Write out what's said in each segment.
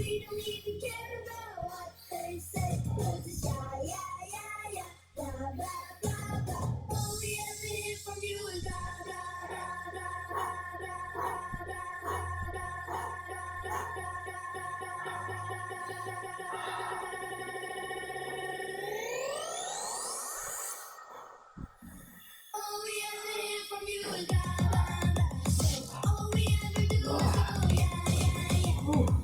We don't even care about what they say. 'Cause it's yeah, yeah, yeah, yeah. Blah, blah, blah, blah. All we ever hear from you is blah, blah, blah, blah, blah, blah, blah, blah, all we ever hear from you is blah, blah, blah. Say, all we ever do is oh, yeah, yeah, yeah.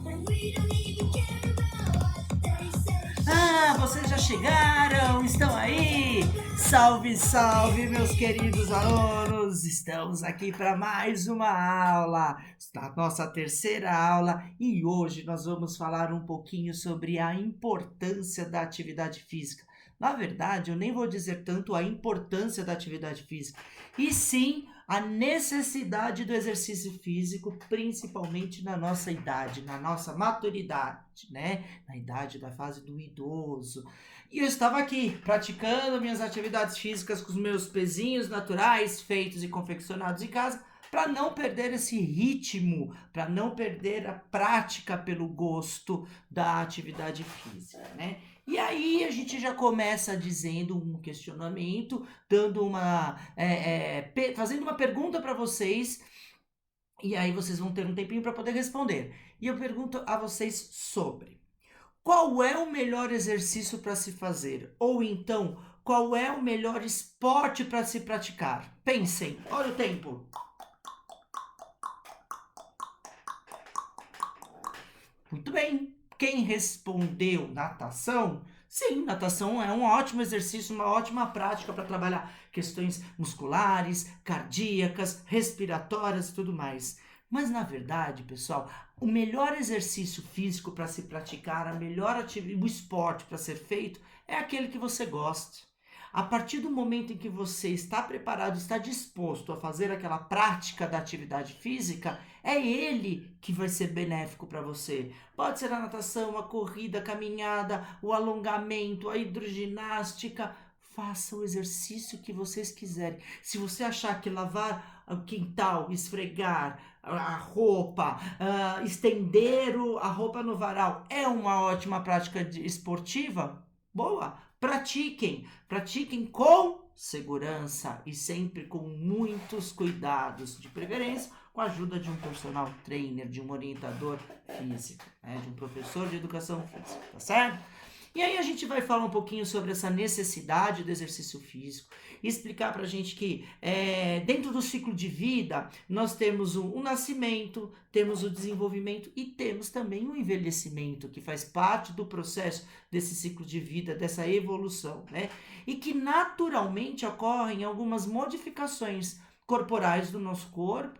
And we don't even care about what they say. Ah, vocês já chegaram? Estão aí? Salve, salve, meus queridos alunos! Estamos aqui para mais uma aula, a nossa terceira aula, e hoje nós vamos falar um pouquinho sobre a importância da atividade física. Na verdade, eu nem vou dizer tanto a importância da atividade física, e sim a necessidade do exercício físico, principalmente na nossa idade, na nossa maturidade, né? Na idade da fase do idoso. E eu estava aqui praticando minhas atividades físicas com os meus pezinhos naturais, feitos e confeccionados em casa, para não perder esse ritmo, para não perder a prática pelo gosto da atividade física, né? E aí a gente já começa dizendo um questionamento, dando fazendo uma pergunta para vocês, e aí vocês vão ter um tempinho para poder responder. E eu pergunto a vocês sobre: qual é o melhor exercício para se fazer? Ou então, qual é o melhor esporte para se praticar? Pensem, olha o tempo. Muito bem. Quem respondeu natação? Sim, natação é um ótimo exercício, uma ótima prática para trabalhar questões musculares, cardíacas, respiratórias e tudo mais. Mas na verdade, pessoal, o melhor exercício físico para se praticar, o esporte para ser feito é aquele que você gosta. A partir do momento em que você está preparado, está disposto a fazer aquela prática da atividade física, é ele que vai ser benéfico para você. Pode ser a natação, a corrida, a caminhada, o alongamento, a hidroginástica. Faça o exercício que vocês quiserem. Se você achar que lavar o quintal, esfregar a roupa, estender a roupa no varal é uma ótima prática esportiva, boa, pratiquem com segurança e sempre com muitos cuidados, de preferência com a ajuda de um personal trainer, de um orientador físico, né, de um professor de educação física, tá certo? E aí a gente vai falar um pouquinho sobre essa necessidade do exercício físico e explicar pra gente que dentro do ciclo de vida nós temos o nascimento, temos o desenvolvimento e temos também o envelhecimento, que faz parte do processo desse ciclo de vida, dessa evolução, né? E que naturalmente ocorrem algumas modificações corporais do nosso corpo,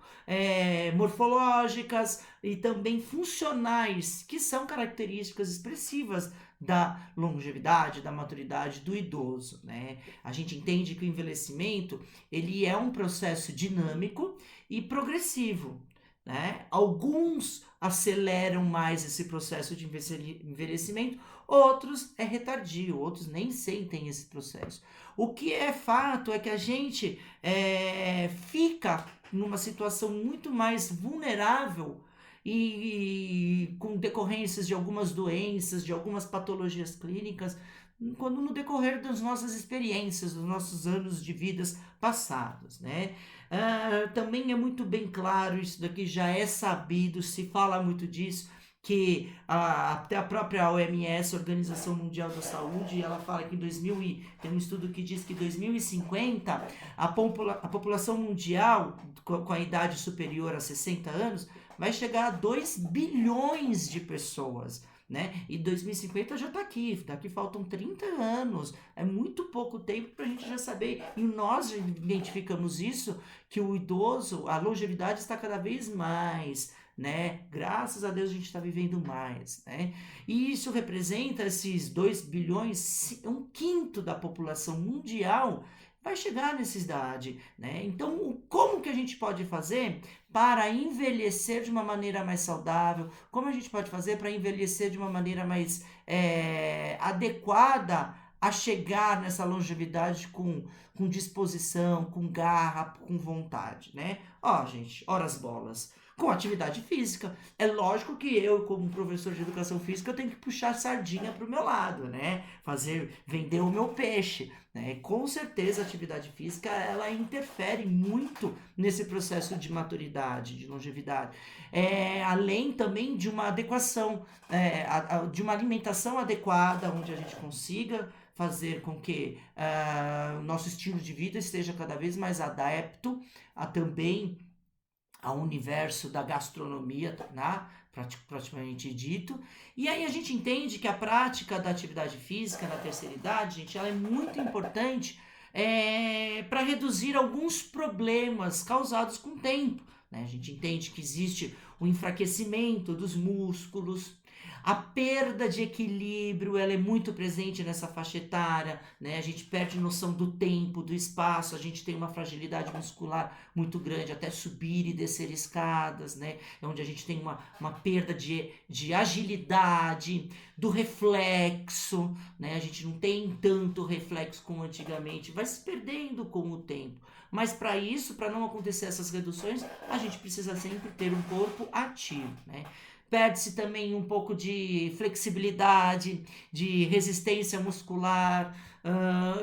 morfológicas e também funcionais, que são características expressivas da longevidade, da maturidade do idoso, né? A gente entende que o envelhecimento, ele é um processo dinâmico e progressivo, né? Alguns aceleram mais esse processo de envelhecimento, outros é retardio, outros nem sentem esse processo. O que é fato é que a gente fica numa situação muito mais vulnerável e com decorrências de algumas doenças, de algumas patologias clínicas, quando no decorrer das nossas experiências, dos nossos anos de vidas passados, né? Também é muito bem claro, isso daqui já é sabido, se fala muito disso, que até a própria OMS, Organização Mundial da Saúde, ela fala que tem um estudo que diz que em 2050 a população mundial com a idade superior a 60 anos vai chegar a 2 bilhões de pessoas, né? E 2050 já está aqui, daqui faltam 30 anos, é muito pouco tempo para a gente já saber, e nós já identificamos isso, que o idoso, a longevidade está cada vez mais, né? Graças a Deus a gente está vivendo mais, né? E isso representa esses 2 bilhões, um quinto da população mundial vai chegar nessa idade, né? Então, como que a gente pode fazer para envelhecer de uma maneira mais saudável? Como a gente pode fazer para envelhecer de uma maneira mais adequada a chegar nessa longevidade com disposição, com garra, com vontade, né? Ó, gente, ora as bolas. com atividade física. É lógico que eu, como professor de educação física, eu tenho que puxar sardinha para o meu lado, né? Vender o meu peixe, né? Com certeza a atividade física, ela interfere muito nesse processo de maturidade, de longevidade. Além também de uma adequação, de uma alimentação adequada, onde a gente consiga fazer com que o nosso estilo de vida esteja cada vez mais adepto a também ao universo da gastronomia, né? Praticamente dito. E aí a gente entende que a prática da atividade física na terceira idade, gente, ela é muito importante para reduzir alguns problemas causados com o tempo. Né? A gente entende que existe o enfraquecimento dos músculos, a perda de equilíbrio, ela é muito presente nessa faixa etária, né? A gente perde noção do tempo, do espaço, a gente tem uma fragilidade muscular muito grande, até subir e descer escadas, né? Onde a gente tem uma perda de agilidade, do reflexo, né? A gente não tem tanto reflexo como antigamente, vai se perdendo com o tempo. Mas para isso, para não acontecer essas reduções, a gente precisa sempre ter um corpo ativo, né? Perde-se também um pouco de flexibilidade, de resistência muscular,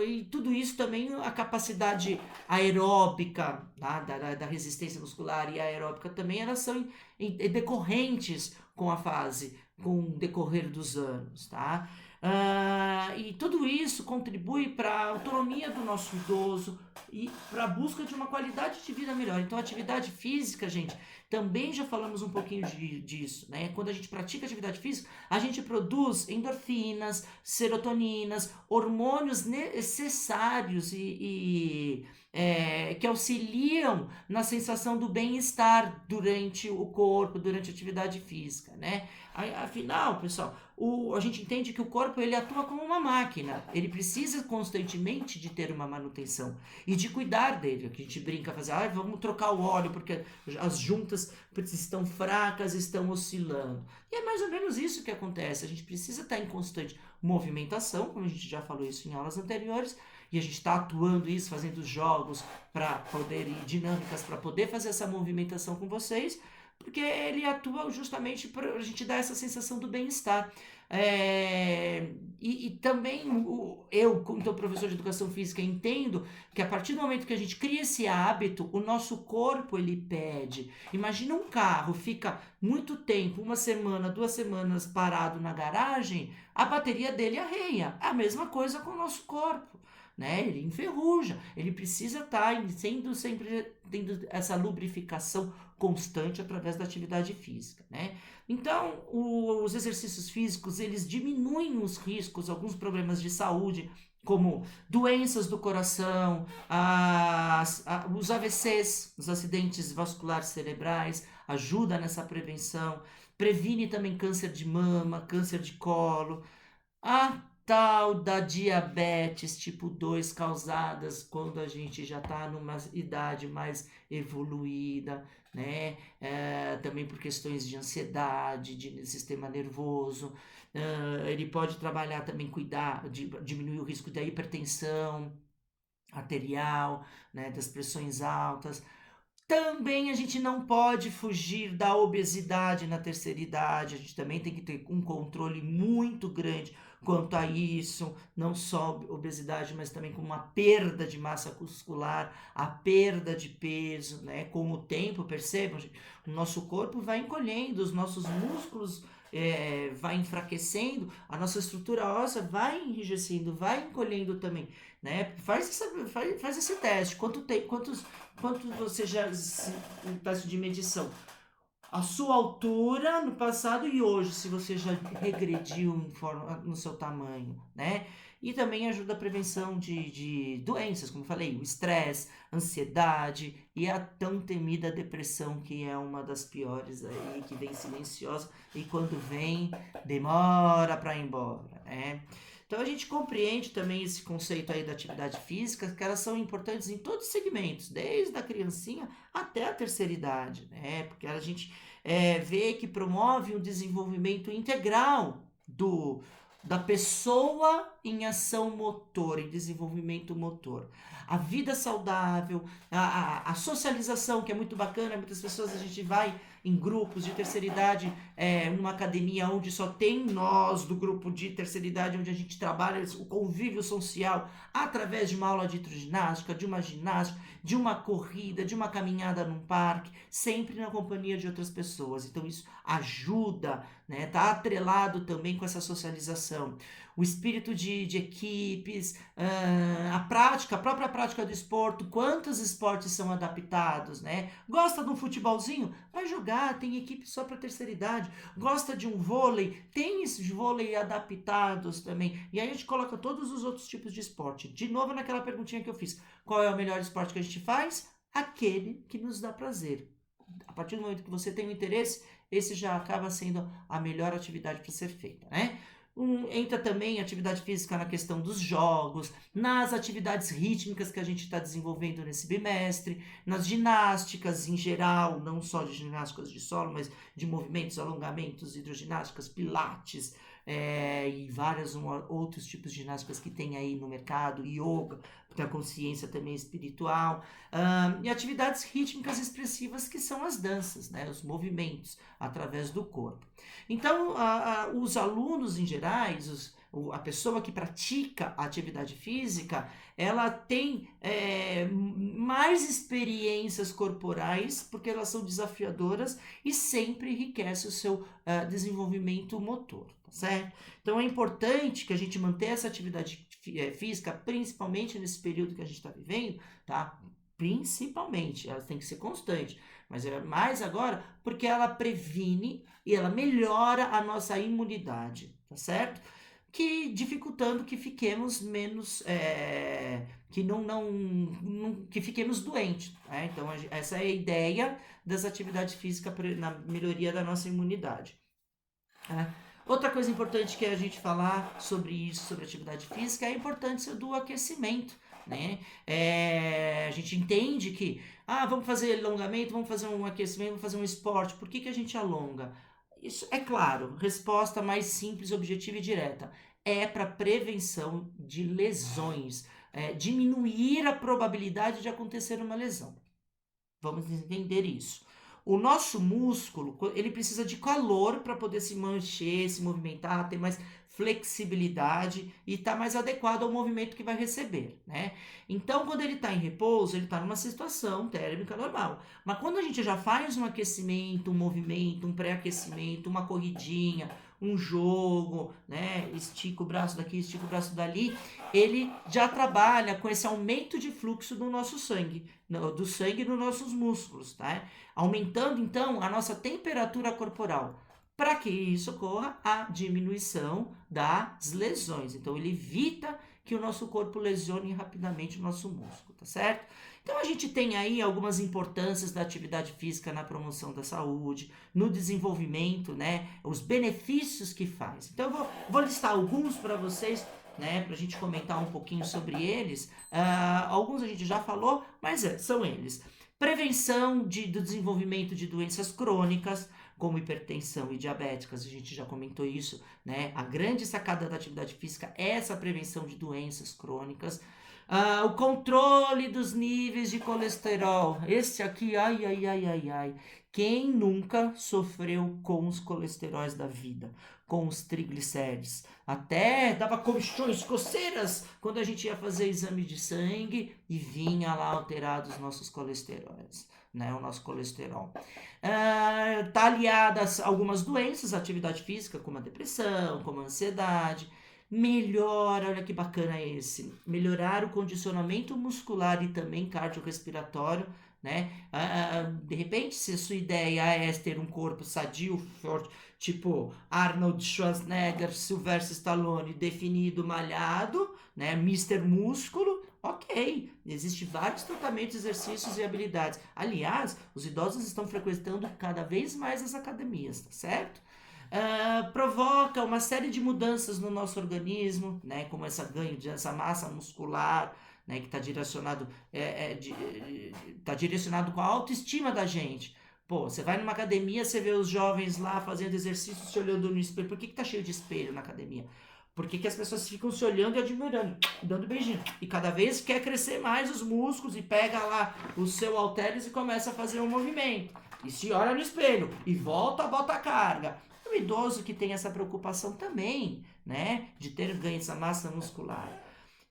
e tudo isso também a capacidade aeróbica, tá? da resistência muscular e aeróbica também, elas são decorrentes com a fase, com o decorrer dos anos, tá? E tudo isso contribui para a autonomia do nosso idoso e para a busca de uma qualidade de vida melhor. Então, a atividade física, gente, também já falamos um pouquinho disso, né? Quando a gente pratica atividade física, a gente produz endorfinas, serotoninas, hormônios necessários que auxiliam na sensação do bem-estar durante o corpo, durante a atividade física, né? Afinal, pessoal, a gente entende que o corpo ele atua como uma máquina, ele precisa constantemente de ter uma manutenção e de cuidar dele. Que a gente brinca, fazer, vamos trocar o óleo porque as juntas estão fracas, estão oscilando. E é mais ou menos isso que acontece. A gente precisa estar em constante movimentação, como a gente já falou isso em aulas anteriores, e a gente está atuando isso, fazendo jogos para poder e dinâmicas para poder fazer essa movimentação com vocês, porque ele atua justamente para a gente dar essa sensação do bem-estar. E também eu, como professor de educação física, entendo que a partir do momento que a gente cria esse hábito, o nosso corpo ele pede. Imagina um carro fica muito tempo, 1 semana, 2 semanas parado na garagem, a bateria dele arreia. A mesma coisa com o nosso corpo. Né? Ele enferruja, ele precisa estar sempre tendo essa lubrificação constante através da atividade física, né? Então, os exercícios físicos, eles diminuem os riscos, alguns problemas de saúde, como doenças do coração, os AVCs, os acidentes vasculares cerebrais, ajuda nessa prevenção, previne também câncer de mama, câncer de colo, a tal da diabetes tipo 2 causadas quando a gente já está numa idade mais evoluída, né? Também por questões de ansiedade, de sistema nervoso. Ele pode trabalhar também, diminuir o risco da hipertensão arterial, né? Das pressões altas. Também a gente não pode fugir da obesidade na terceira idade, a gente também tem que ter um controle muito grande quanto a isso, não só obesidade, mas também com uma perda de massa muscular, a perda de peso, né? Com o tempo, percebam, gente, o nosso corpo vai encolhendo, os nossos músculos vai enfraquecendo, a nossa estrutura óssea vai enrijecendo, vai encolhendo também, né? Faz esse teste, quanto você já um teste de medição, a sua altura no passado e hoje, se você já regrediu no seu tamanho, né? E também ajuda a prevenção de doenças, como eu falei, o estresse, ansiedade e a tão temida depressão, que é uma das piores aí, que vem silenciosa e quando vem, demora para ir embora, né? Então a gente compreende também esse conceito aí da atividade física, que elas são importantes em todos os segmentos, desde a criancinha até a terceira idade, né? Porque a gente vê que promove um desenvolvimento integral da pessoa em ação motor, em desenvolvimento motor. A vida saudável, a socialização, que é muito bacana, muitas pessoas a gente vai em grupos de terceira idade, numa academia onde só tem nós do grupo de terceira idade, onde a gente trabalha o convívio social através de uma aula de hidroginástica, de uma ginástica, de uma corrida, de uma caminhada num parque, sempre na companhia de outras pessoas. Então isso ajuda, né? Tá atrelado também com essa socialização. O espírito de equipes, a própria prática do esporte, quantos esportes são adaptados, né? Gosta de um futebolzinho? Vai jogar, tem equipe só para terceira idade. Gosta de um vôlei? Tem esses vôlei adaptados também. E aí a gente coloca todos os outros tipos de esporte. De novo naquela perguntinha que eu fiz. Qual é o melhor esporte que a gente faz? Aquele que nos dá prazer. A partir do momento que você tem um interesse, esse já acaba sendo a melhor atividade para ser feita, né? Entra também a atividade física na questão dos jogos, nas atividades rítmicas que a gente está desenvolvendo nesse bimestre, nas ginásticas em geral, não só de ginásticas de solo, mas de movimentos, alongamentos, hidroginásticas, pilates, e vários outros tipos de ginásticas que tem aí no mercado, yoga, da consciência também espiritual, e atividades rítmicas expressivas que são as danças, né, os movimentos através do corpo. Então, os alunos em gerais, a pessoa que pratica a atividade física, ela tem mais experiências corporais, porque elas são desafiadoras e sempre enriquece o seu desenvolvimento motor, tá certo? Então é importante que a gente mantenha essa atividade física, principalmente nesse período que a gente está vivendo, tá? Principalmente, ela tem que ser constante, mas é mais agora porque ela previne e ela melhora a nossa imunidade, tá certo? Que dificultando que fiquemos menos, que fiquemos doentes, né? Então essa é a ideia das atividades físicas na melhoria da nossa imunidade, né? Outra coisa importante que é a gente falar sobre isso, sobre atividade física, é a importância do aquecimento, né? A gente entende que, vamos fazer alongamento, vamos fazer um aquecimento, vamos fazer um esporte. Por que a gente alonga? Isso é claro, resposta mais simples, objetiva e direta. É para prevenção de lesões, diminuir a probabilidade de acontecer uma lesão. Vamos entender isso. O nosso músculo, ele precisa de calor para poder se mexer, se movimentar, ter mais flexibilidade e estar mais adequado ao movimento que vai receber, né? Então, quando ele está em repouso, ele está numa situação térmica normal. Mas quando a gente já faz um aquecimento, um movimento, um pré-aquecimento, uma corridinha, um jogo, né? Estica o braço daqui, estica o braço dali, ele já trabalha com esse aumento de fluxo do nosso sangue, do sangue nos nossos músculos, tá? Aumentando então a nossa temperatura corporal. Para que isso ocorra, a diminuição das lesões. Então ele evita que o nosso corpo lesione rapidamente o nosso músculo, tá certo? Então a gente tem aí algumas importâncias da atividade física na promoção da saúde, no desenvolvimento, né? Os benefícios que faz. Então eu vou listar alguns para vocês, né? Para a gente comentar um pouquinho sobre eles. Alguns a gente já falou, mas são eles. Prevenção do desenvolvimento de doenças crônicas, como hipertensão e diabéticas, a gente já comentou isso, né? A grande sacada da atividade física é essa prevenção de doenças crônicas. O controle dos níveis de colesterol. Esse aqui, ai. Quem nunca sofreu com os colesteróis da vida? Com os triglicérides? Até dava comichões, coceiras, quando a gente ia fazer exame de sangue e vinha lá alterados os nossos colesteróis, né? O nosso colesterol. Tá aliadas a algumas doenças, atividade física, como a depressão, como a ansiedade. Melhora, olha que bacana esse, melhorar o condicionamento muscular e também cardiorrespiratório, né? De repente, se a sua ideia é ter um corpo sadio, forte, tipo Arnold Schwarzenegger, Sylvester Stallone, definido, malhado, né? Mr. Músculo, ok, existem vários tratamentos, exercícios e habilidades. Aliás, os idosos estão frequentando cada vez mais as academias, tá certo? Provoca uma série de mudanças no nosso organismo, né, como esse ganho dessa massa muscular, né, que está direcionado com a autoestima da gente. Pô, você vai numa academia, você vê os jovens lá fazendo exercício, se olhando no espelho. Por que tá cheio de espelho na academia? Porque que as pessoas ficam se olhando e admirando, dando beijinho. E cada vez quer crescer mais os músculos e pega lá o seu halteres e começa a fazer um movimento. e se olha no espelho, e volta, bota a carga. O idoso que tem essa preocupação também, né, de ter ganho essa massa muscular.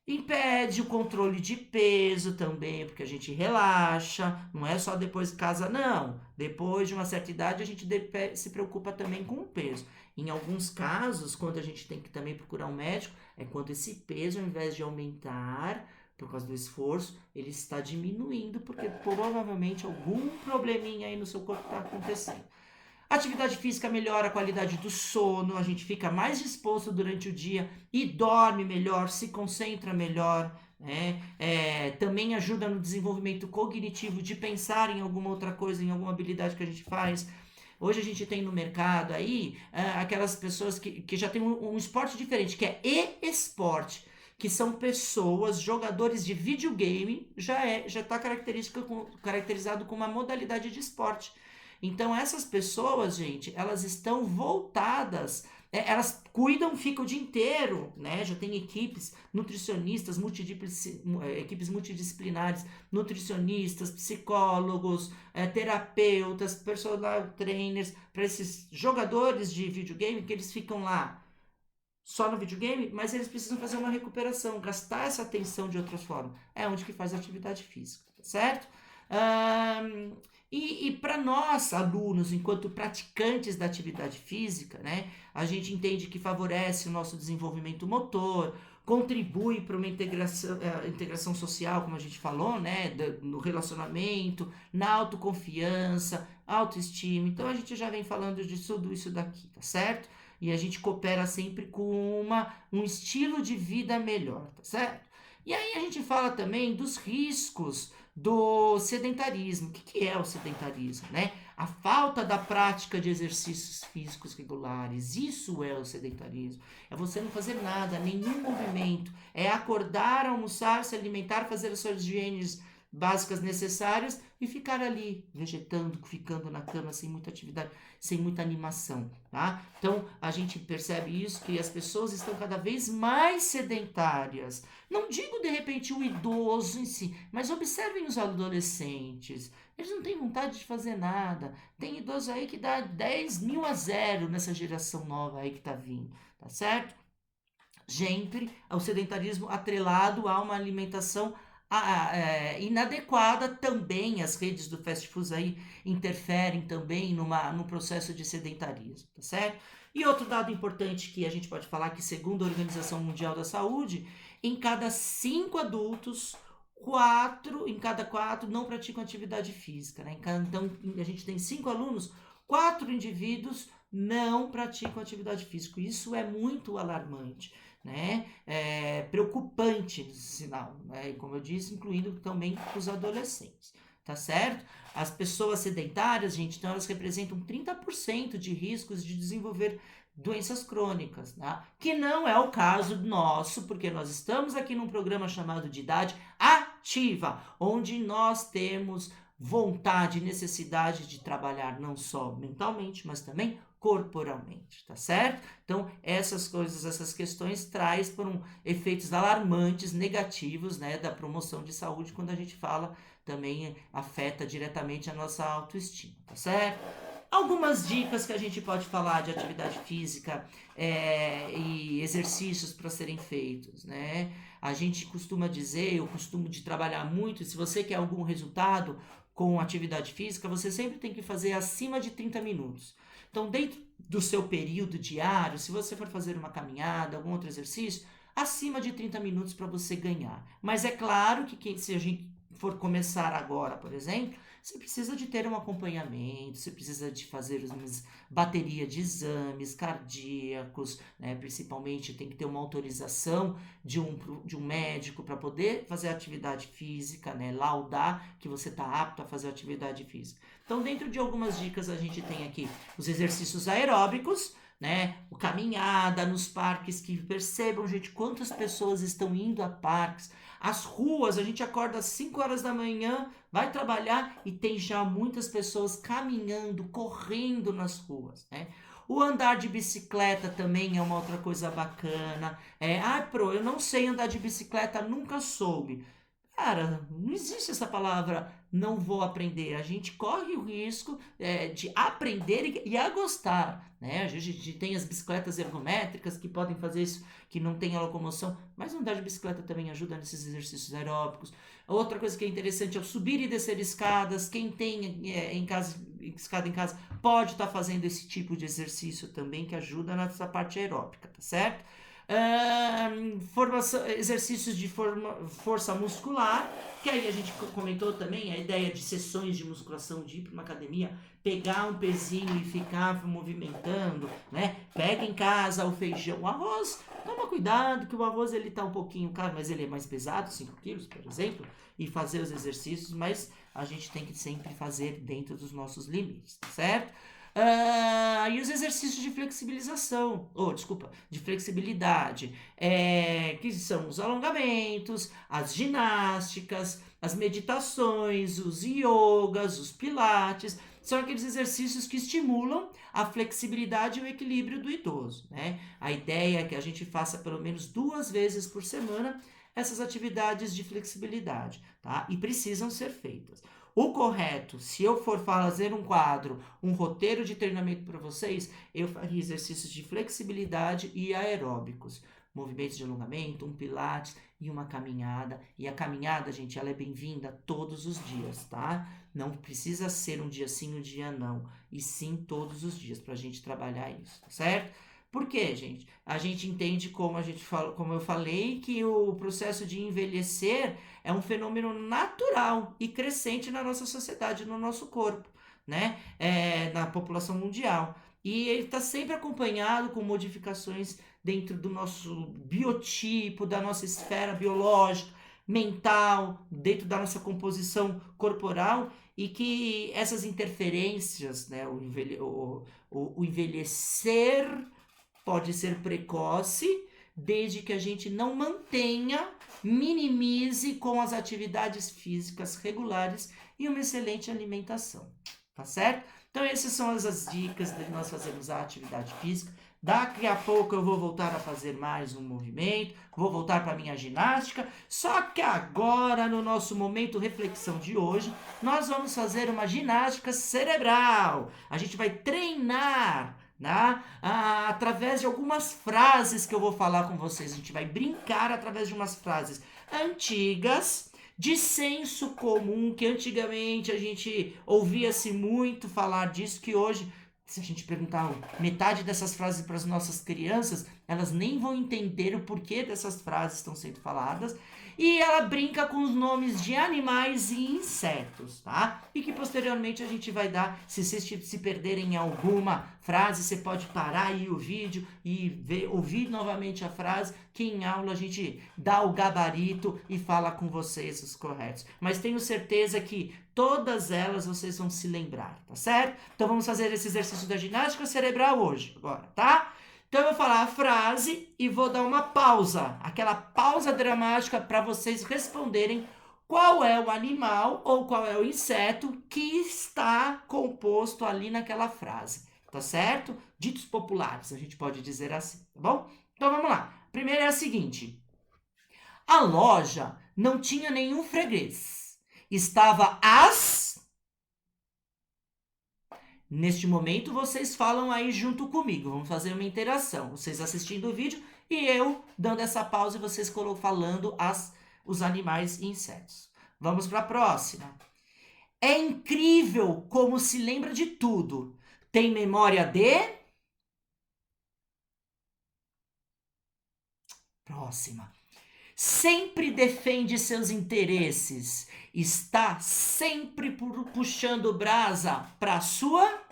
Impede o controle de peso também, porque a gente relaxa, não é só depois de casa, não. Depois de uma certa idade, a gente se preocupa também com o peso. Em alguns casos, quando a gente tem que também procurar um médico, é quando esse peso, ao invés de aumentar, por causa do esforço, ele está diminuindo, porque provavelmente algum probleminha aí no seu corpo está acontecendo. Atividade física melhora a qualidade do sono, a gente fica mais disposto durante o dia e dorme melhor, se concentra melhor, né? Também ajuda no desenvolvimento cognitivo de pensar em alguma outra coisa, em alguma habilidade que a gente faz. Hoje a gente tem no mercado aí aquelas pessoas que já tem um esporte diferente, que é e-esporte, que são pessoas, jogadores de videogame, já está caracterizado com uma modalidade de esporte. Então, essas pessoas, gente, elas estão voltadas, elas cuidam, ficam o dia inteiro, né? Já tem equipes nutricionistas, equipes multidisciplinares, nutricionistas, psicólogos, terapeutas, personal trainers, para esses jogadores de videogame que eles ficam lá só no videogame, mas eles precisam fazer uma recuperação, gastar essa atenção de outra forma. É onde que faz atividade física, certo? Ahn, e para nós, alunos, enquanto praticantes da atividade física, né, a gente entende que favorece o nosso desenvolvimento motor, contribui para uma integração social, como a gente falou, né, no relacionamento, na autoconfiança, autoestima. Então a gente já vem falando de tudo isso daqui, tá certo? E a gente coopera sempre com um estilo de vida melhor, tá certo? E aí a gente fala também dos riscos do sedentarismo. O que é o sedentarismo, né? A falta da prática de exercícios físicos regulares. Isso é o sedentarismo. É você não fazer nada, nenhum movimento. É acordar, almoçar, se alimentar, fazer as suas higienes básicas necessárias e ficar ali, vegetando, ficando na cama sem muita atividade, sem muita animação, tá? Então, a gente percebe isso, que as pessoas estão cada vez mais sedentárias. Não digo, de repente, o idoso em si, mas observem os adolescentes. Eles não têm vontade de fazer nada. Tem idoso aí que dá 10.000-0 nessa geração nova aí que tá vindo, tá certo? Sempre o sedentarismo atrelado a uma alimentação inadequada também. As redes do fast food aí interferem também no processo de sedentarismo, tá certo? E outro dado importante que a gente pode falar que, segundo a Organização Mundial da Saúde, em cada 5 adultos, em cada 4 não praticam atividade física, né? Então, a gente tem 5 alunos, 4 indivíduos não praticam atividade física. Isso é muito alarmante, né? É preocupante esse sinal, né? E como eu disse, incluindo também os adolescentes, tá certo? As pessoas sedentárias, gente, então elas representam 30% de riscos de desenvolver doenças crônicas, tá? Que não é o caso nosso, porque nós estamos aqui num programa chamado de Idade Ativa, onde nós temos vontade e necessidade de trabalhar não só mentalmente, mas também corporalmente, tá certo? Então, essas coisas, essas questões traz por efeitos alarmantes, negativos, né, da promoção de saúde, quando a gente fala, também afeta diretamente a nossa autoestima, tá certo? Algumas dicas que a gente pode falar de atividade física e exercícios para serem feitos, né? A gente costuma dizer, eu costumo de trabalhar muito, se você quer algum resultado com atividade física, você sempre tem que fazer acima de 30 minutos. Então, dentro do seu período diário, se você for fazer uma caminhada, algum outro exercício, acima de 30 minutos para você ganhar. Mas é claro que se a gente for começar agora, por exemplo, você precisa de ter um acompanhamento, você precisa de fazer uma bateria de exames cardíacos, né? Principalmente tem que ter uma autorização de um médico para poder fazer atividade física, né? Laudar que você está apto a fazer atividade física. Então, dentro de algumas dicas, a gente tem aqui os exercícios aeróbicos, né? O caminhada nos parques, que percebam, gente, quantas pessoas estão indo a parques. As ruas, a gente acorda às 5 horas da manhã, vai trabalhar e tem já muitas pessoas caminhando, correndo nas ruas, né? O andar de bicicleta também é uma outra coisa bacana. Eu não sei andar de bicicleta, nunca soube. Cara, não existe essa palavra não vou aprender. A gente corre o risco de aprender e a gostar, né? A gente tem as bicicletas ergométricas que podem fazer isso, que não tem a locomoção, mas andar de bicicleta também ajuda nesses exercícios aeróbicos. Outra coisa que é interessante é o subir e descer escadas. Quem tem em casa, escada em casa pode estar fazendo esse tipo de exercício também, que ajuda nessa parte aeróbica, tá certo? Exercícios de força muscular, que aí a gente comentou também a ideia de sessões de musculação, de ir para uma academia, pegar um pezinho e ficar movimentando, né? Pega em casa o feijão, o arroz, toma cuidado que o arroz ele tá um pouquinho caro, mas ele é mais pesado, 5 quilos, por exemplo, e fazer os exercícios, mas a gente tem que sempre fazer dentro dos nossos limites, tá certo? E os exercícios de flexibilização, de flexibilidade, que são os alongamentos, as ginásticas, as meditações, os yogas, os pilates, são aqueles exercícios que estimulam a flexibilidade e o equilíbrio do idoso, né? A ideia é que a gente faça pelo menos 2 vezes por semana essas atividades de flexibilidade, tá? E precisam ser feitas. O correto, se eu for fazer um quadro, um roteiro de treinamento para vocês, eu faria exercícios de flexibilidade e aeróbicos. Movimentos de alongamento, um pilates e uma caminhada. E a caminhada, gente, ela é bem-vinda todos os dias, tá? Não precisa ser um dia sim, um dia não. E sim todos os dias pra gente trabalhar isso, tá certo? Por quê, gente? A gente entende como eu falei, que o processo de envelhecer é um fenômeno natural e crescente na nossa sociedade, no nosso corpo, né? Na população mundial. E ele está sempre acompanhado com modificações dentro do nosso biotipo, da nossa esfera biológica, mental, dentro da nossa composição corporal, e que essas interferências, né, o envelhecer pode ser precoce, desde que a gente não mantenha, minimize com as atividades físicas regulares e uma excelente alimentação, tá certo? Então essas são as dicas de nós fazermos a atividade física. Daqui a pouco eu vou voltar a fazer mais um movimento, vou voltar para a minha ginástica, só que agora, no nosso momento reflexão de hoje, nós vamos fazer uma ginástica cerebral. A gente vai treinar, né? Através de algumas frases que eu vou falar com vocês. A gente vai brincar através de umas frases antigas, de senso comum, que antigamente a gente ouvia-se muito falar disso, que hoje, se a gente perguntar metade dessas frases para as nossas crianças, elas nem vão entender o porquê dessas frases estão sendo faladas. E ela brinca com os nomes de animais e insetos, tá? E que posteriormente a gente vai dar, se vocês se perderem em alguma frase, você pode parar aí o vídeo e ouvir novamente a frase, que em aula a gente dá o gabarito e fala com vocês os corretos. Mas tenho certeza que todas elas vocês vão se lembrar, tá certo? Então vamos fazer esse exercício da ginástica cerebral hoje, agora, tá? Então eu vou falar a frase e vou dar uma pausa, aquela pausa dramática para vocês responderem qual é o animal ou qual é o inseto que está composto ali naquela frase, tá certo? Ditos populares, a gente pode dizer assim, tá bom? Então vamos lá. Primeiro é a seguinte: a loja não tinha nenhum freguês. Estava às... Neste momento, vocês falam aí junto comigo. Vamos fazer uma interação. Vocês assistindo o vídeo e eu dando essa pausa e vocês falando os animais e insetos. Vamos para a próxima. É incrível como se lembra de tudo. Tem memória de... Próxima. Sempre defende seus interesses. Está sempre puxando brasa para sua...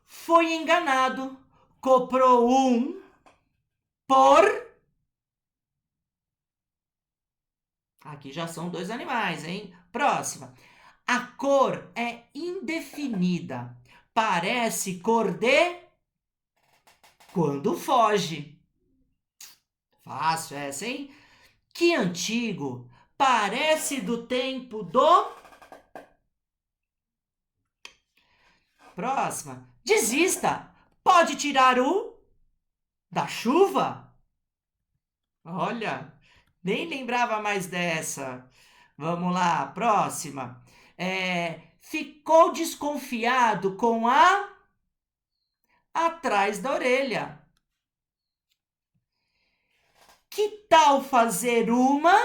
Foi enganado, comprou um por... Aqui já são 2 animais, hein? Próxima. A cor é indefinida. Parece cor de... Quando foge. Fácil essa, hein? Que antigo. Parece do tempo do... Próxima. Desista. Pode tirar o... Da chuva? Olha, Nem lembrava mais dessa. Vamos lá, próxima. Ficou desconfiado com a atrás da orelha. Que tal fazer uma?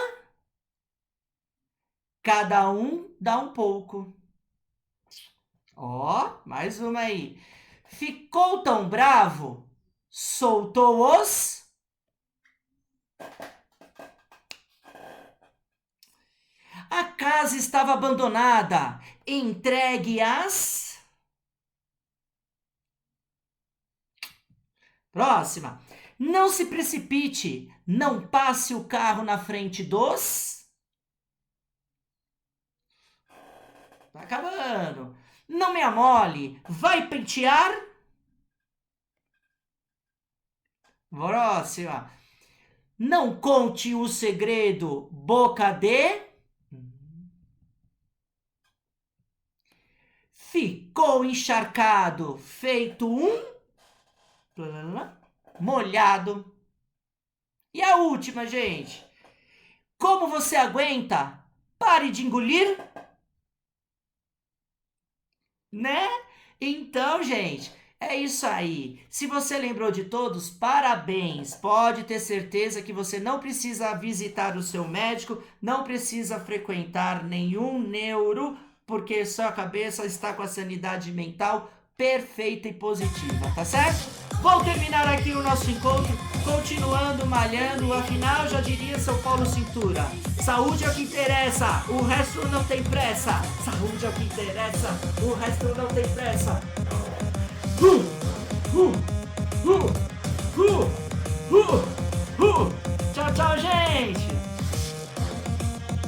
Cada um dá um pouco. Ó, mais uma aí. Ficou tão bravo, soltou os. A casa estava abandonada, entregue às. Próxima. Não se precipite, não passe o carro na frente dos. Tá acabando. Não me amole, vai pentear. Próxima. Não conte o segredo, boca de. Ficou encharcado, feito um. Molhado. E a última, gente. Como você aguenta? Pare de engolir. Né? Então, gente, é isso aí. Se você lembrou de todos, parabéns. Pode ter certeza que você não precisa visitar o seu médico, não precisa frequentar nenhum neuro, porque sua cabeça está com a sanidade mental perfeita e positiva, tá certo? Vou terminar aqui o nosso encontro, continuando malhando, afinal já diria São Paulo Cintura. Saúde é o que interessa, o resto não tem pressa. Saúde é o que interessa, o resto não tem pressa. Tchau, tchau, gente!